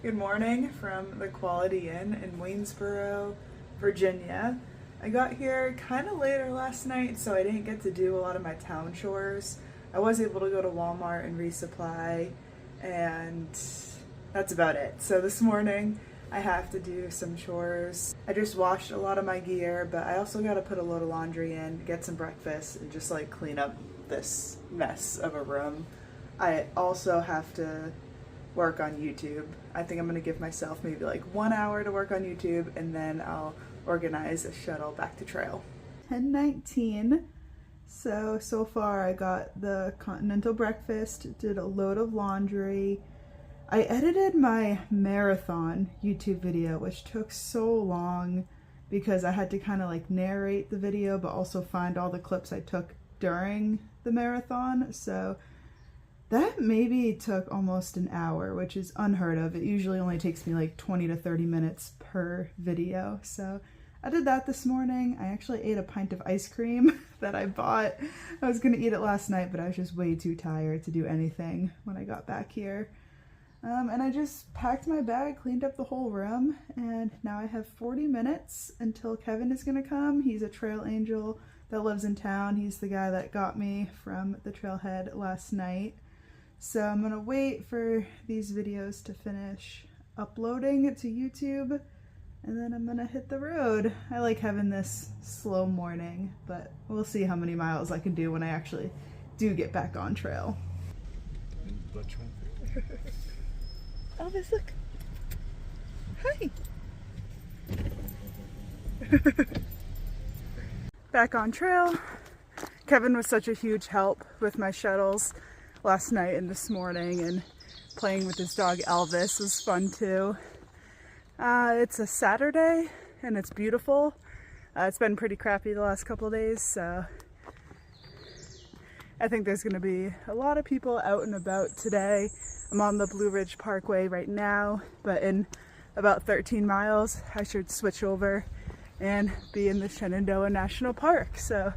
Good morning from the Quality Inn in Waynesboro, Virginia. I got here kind of later last night, so I didn't get to do a lot of my town chores. I was able to go to Walmart and resupply, and that's about it. So this morning I have to do some chores. I just washed a lot of my gear, but I also got to put a load of laundry in, get some breakfast, and just like clean up this mess of a room. I also have to work on YouTube. I think I'm gonna give myself maybe like 1 hour to work on YouTube, and then I'll organize a shuttle back to trail. 10:19. So far I got the continental breakfast, did a load of laundry. I edited my marathon YouTube video, which took so long because I had to kind of like narrate the video but also find all the clips I took during the marathon. So that maybe took almost an hour, which is unheard of. It usually only takes me like 20 to 30 minutes per video. So I did that this morning. I actually ate a pint of ice cream that I bought. I was gonna eat it last night, but I was just way too tired to do anything when I got back here. And I just packed my bag, cleaned up the whole room, and now I have 40 minutes until Kevin is gonna come. He's a trail angel that lives in town. He's the guy that got me from the trailhead last night. So I'm gonna wait for these videos to finish uploading to YouTube, and then I'm gonna hit the road. I like having this slow morning, but we'll see how many miles I can do when I actually do get back on trail. Elvis, look. Hi. Back on trail. Kevin was such a huge help with my shuttles last night and this morning, and playing with his dog Elvis was fun too. It's a Saturday and it's beautiful. It's been pretty crappy the last couple of days, so I think there's going to be a lot of people out and about today. I'm on the Blue Ridge Parkway right now, but in about 13 miles I should switch over and be in the Shenandoah National Park. So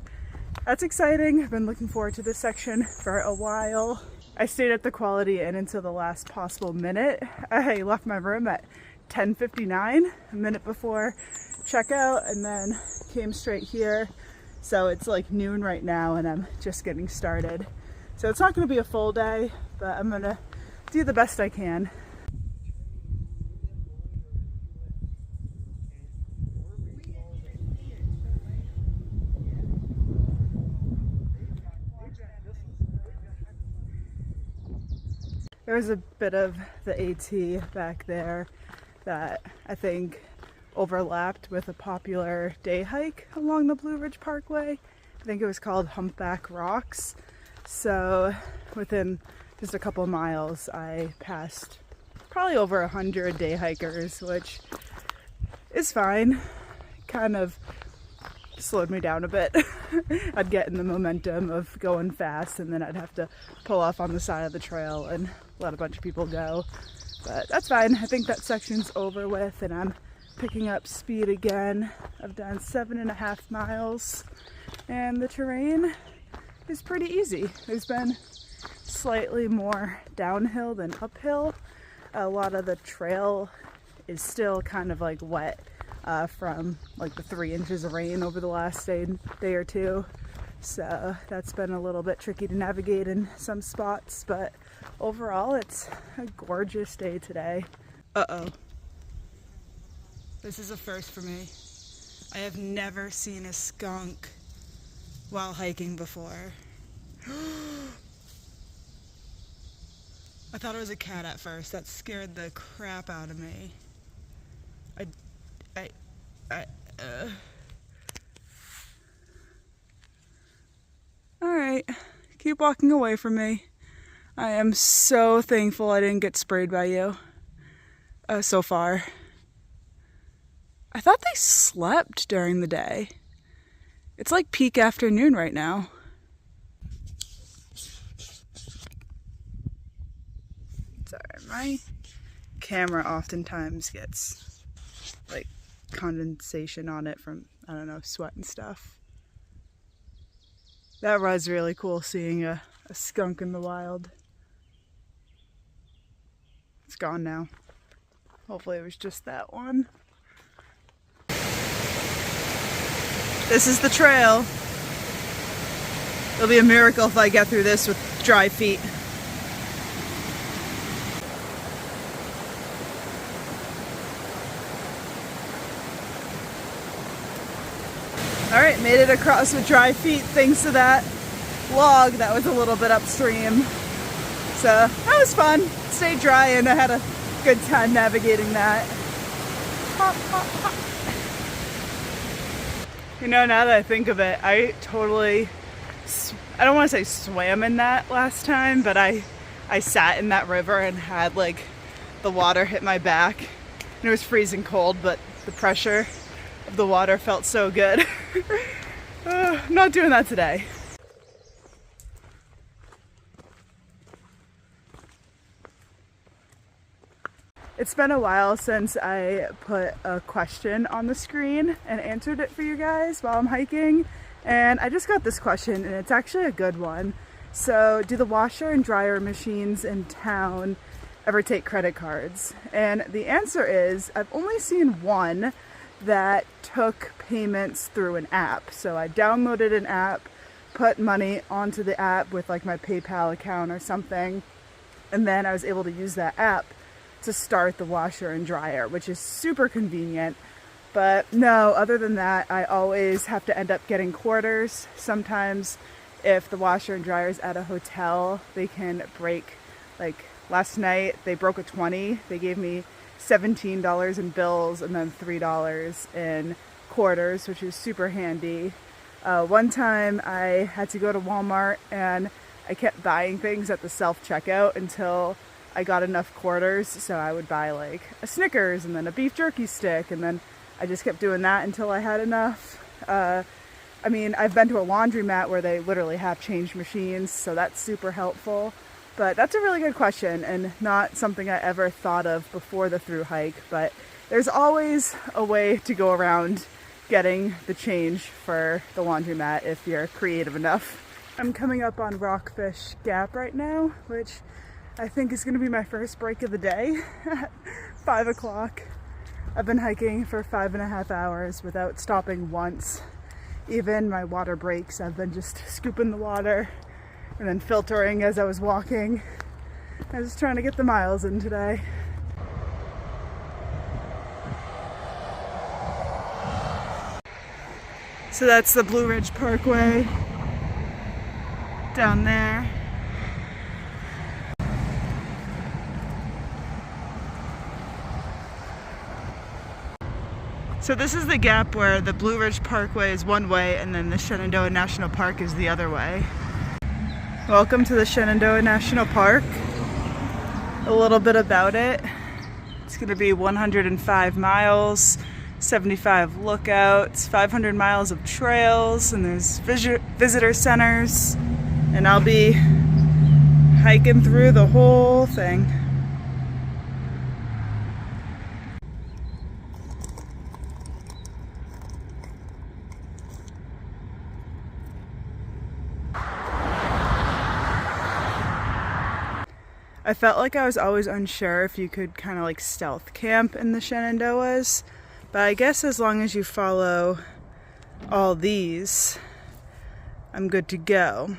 that's exciting. I've been looking forward to this section for a while. I stayed at the Quality Inn until the last possible minute. I left my room at 10:59, a minute before checkout, and then came straight here. So it's like noon right now and I'm just getting started. So it's not going to be a full day, but I'm going to do the best I can. There was a bit of the AT back there that I think overlapped with a popular day hike along the Blue Ridge Parkway. I think it was called Humpback Rocks. So within just a couple miles I passed probably over 100 day hikers, which is fine. Kind of slowed me down a bit. I'd get in the momentum of going fast and then I'd have to pull off on the side of the trail and let a bunch of people go. But that's fine. I think that section's over with and I'm picking up speed again. I've done 7.5 miles and the terrain is pretty easy. There's been slightly more downhill than uphill. A lot of the trail is still kind of like wet from like the 3 inches of rain over the last day or two. So that's been a little bit tricky to navigate in some spots, but overall it's a gorgeous day today. Uh-oh. This is a first for me. I have never seen a skunk while hiking before. I thought it was a cat at first. That scared the crap out of me. Alright, keep walking away from me. I am so thankful I didn't get sprayed by you so far. I thought they slept during the day. It's like peak afternoon right now. Sorry, my camera oftentimes gets like condensation on it from, I don't know, sweat and stuff. That was really cool seeing a skunk in the wild. It's gone now. Hopefully it was just that one. This is the trail. It'll be a miracle if I get through this with dry feet. Alright, made it across with dry feet thanks to that log that was a little bit upstream. So that was fun. Stayed dry and I had a good time navigating that. Hop, hop, hop. You know, now that I think of it, I don't want to say swam in that last time, but I sat in that river and had like the water hit my back. And it was freezing cold, but the pressure of the water felt so good. Not doing that today. It's been a while since I put a question on the screen and answered it for you guys while I'm hiking, and I just got this question and it's actually a good one. So, do the washer and dryer machines in town ever take credit cards? And the answer is, I've only seen one that took payments through an app. So I downloaded an app, put money onto the app with like my PayPal account or something, and then I was able to use that app to start the washer and dryer, which is super convenient. But no, other than that, I always have to end up getting quarters. Sometimes if the washer and dryer is at a hotel, they can break, like last night they broke a 20. They gave me $17 in bills and then $3 in quarters, which is super handy. One time I had to go to Walmart and I kept buying things at the self-checkout until I got enough quarters, so I would buy like a Snickers and then a beef jerky stick, and then I just kept doing that until I had enough. I mean, I've been to a laundromat where they literally have change machines, so that's super helpful. But that's a really good question and not something I ever thought of before the Thru-Hike, but there's always a way to go around getting the change for the laundromat if you're creative enough. I'm coming up on Rockfish Gap right now, which I think is going to be my first break of the day at 5 o'clock. I've been hiking for 5.5 hours without stopping once. Even my water breaks, I've been just scooping the water and then filtering as I was walking. I was just trying to get the miles in today. So that's the Blue Ridge Parkway down there. So this is the gap where the Blue Ridge Parkway is one way and then the Shenandoah National Park is the other way. Welcome to the Shenandoah National Park. A little bit about it. It's going to be 105 miles, 75 lookouts, 500 miles of trails, and there's visitor centers. And I'll be hiking through the whole thing. I felt like I was always unsure if you could kind of like stealth camp in the Shenandoahs, but I guess as long as you follow all these, I'm good to go.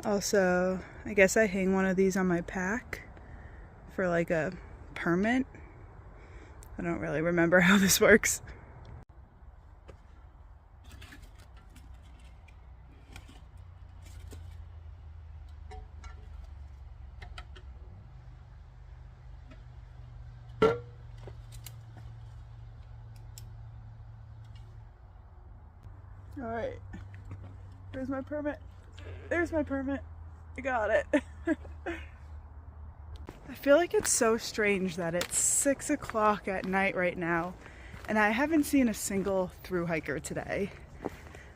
Also, I guess I hang one of these on my pack for like a permit. I don't really remember how this works. Alright, there's my permit. There's my permit. I got it. I feel like it's so strange that it's 6 o'clock at night right now and I haven't seen a single thru-hiker today.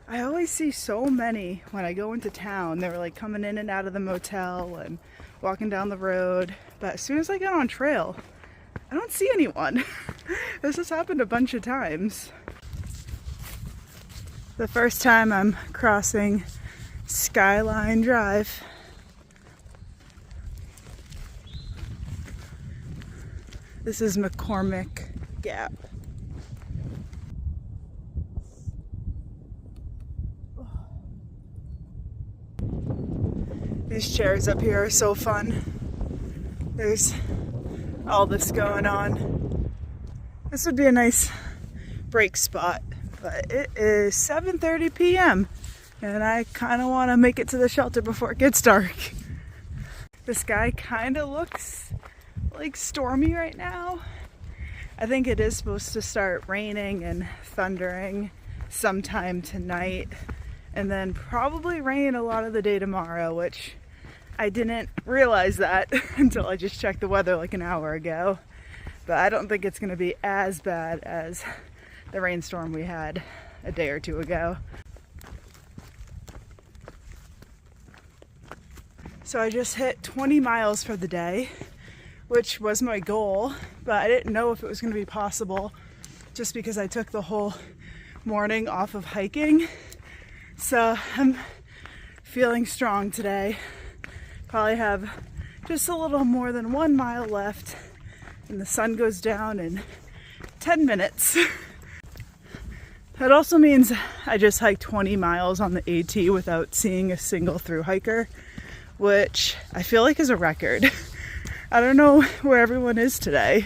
I always see so many when I go into town. They were like coming in and out of the motel and walking down the road, but as soon as I get on trail, I don't see anyone. This has happened a bunch of times. The first time I'm crossing Skyline Drive. This is McCormick Gap. These chairs up here are so fun. There's all this going on. This would be a nice break spot, but it is 7:30 p.m. and I kind of want to make it to the shelter before it gets dark. The sky kind of looks like stormy right now. I think it is supposed to start raining and thundering sometime tonight, and then probably rain a lot of the day tomorrow, which I didn't realize that until I just checked the weather like an hour ago. But I don't think it's going to be as bad as the rainstorm we had a day or two ago. So I just hit 20 miles for the day, which was my goal, but I didn't know if it was going to be possible just because I took the whole morning off of hiking. So I'm feeling strong today. Probably have just a little more than 1 mile left, and the sun goes down in 10 minutes. That also means I just hiked 20 miles on the AT without seeing a single thru-hiker, which I feel like is a record. I don't know where everyone is today.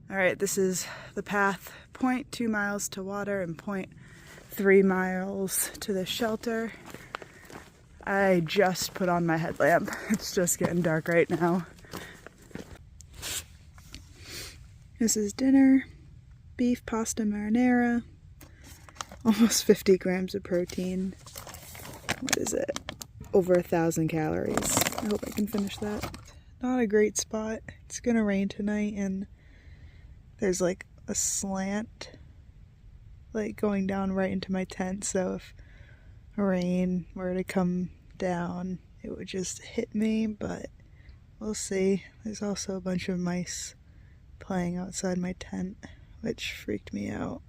All right, this is the path, 0.2 miles to water and 0.3 miles to the shelter. I just put on my headlamp. It's just getting dark right now. This is dinner, beef pasta marinara, almost 50 grams of protein. What is it? Over 1,000 calories. I hope I can finish that. Not a great spot. It's gonna rain tonight, and there's like a slant like going down right into my tent, so if rain were to come down it would just hit me, but we'll see. There's also a bunch of mice playing outside my tent, which freaked me out,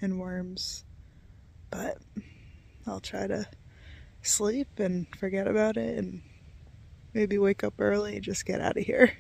and worms, but I'll try to sleep and forget about it and maybe wake up early and just get out of here.